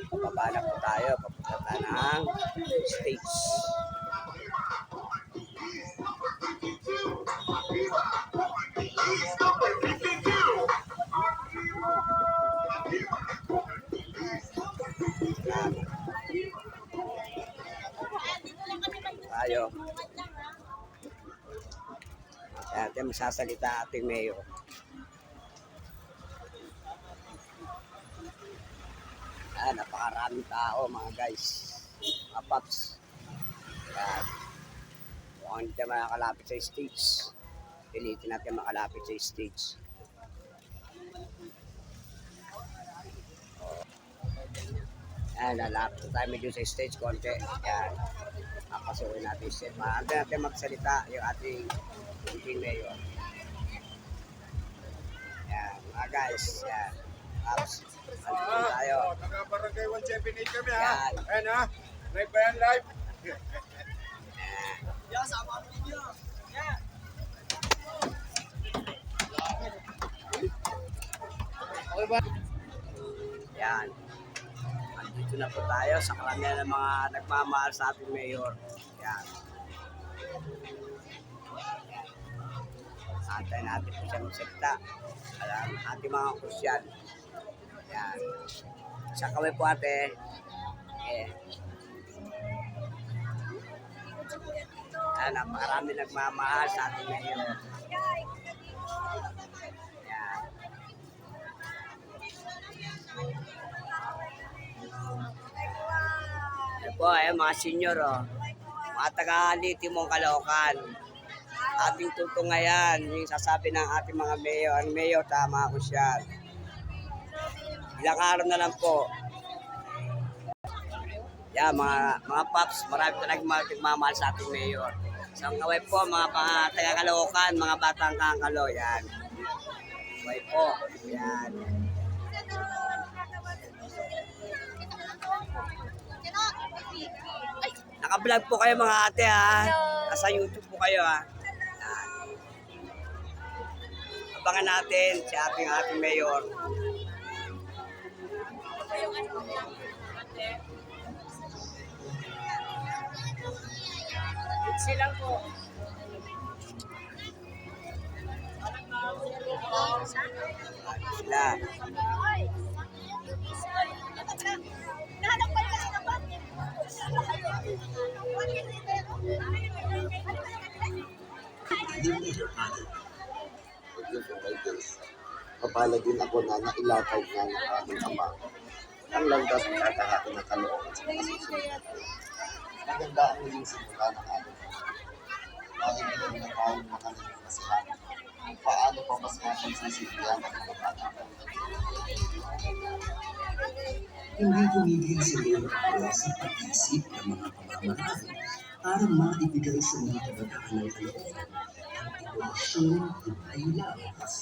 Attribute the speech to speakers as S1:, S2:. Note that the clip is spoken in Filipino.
S1: Pababa na po tayo, papunta ng stage. Tayo. Kaya masasalita ating mayor. Napakaraming tao mga guys, mga paps. Kung hindi tayo makakalapit sa stage, pilitin natin makalapit sa stage. Lalapit tayo medyo sa stage konti. Yan, papasukin natin yung stage. Maanda natin magsalita yung ating mayor. Yan mga guys, yan. Paps, andito tayo.
S2: Taga-Barangay 178 kami ha. Ayan ha. Live ba yan? Live? Yan, sama mo ninyo. Yan. Okay ba?
S1: Yan. Andito na po tayo sa karamihan ng mga nagmamahal sa ating mayor. Yan. Antay natin po siya magsalita. Alam, ating mga kusyan. Yan. Sa kami po ate. Napakarami nagmamahal sa ating mayor. Yan. Yan po, mga senior, mga taga-Litimong Caloocan. Ating tutungayan, yung sasabi ng ating mga mayor. Ang mayor, tama ko siya. Ilang araw na lang po. Yan, mga paps, marami talagang magmamahal sa ating mayor. So, ang kaway po, mga taga-Caloocan, mga batang Kangkalo, yan. Kaway po, yan. Naka-vlog po kayo mga ate ha. Nasa YouTube po kayo ha. Yan. Abangan natin si ating mayor.
S3: Sila po.
S1: Sila.
S4: Papala din ako na nailatag nga ng aming ama. Ang landas ng katahakin na Caloocan sa kasusunod. Maganda ang naging simula ng aming dahil hindi na tayo makanaging nasihan. Paano pa mas mapagsisibihan ang mga bata?
S5: Hindi tumigil si Leo sa pag-isip ng mga pamamaraan para maibigay sa mga kabataan ng Caloocan ang edukasyon ay lakas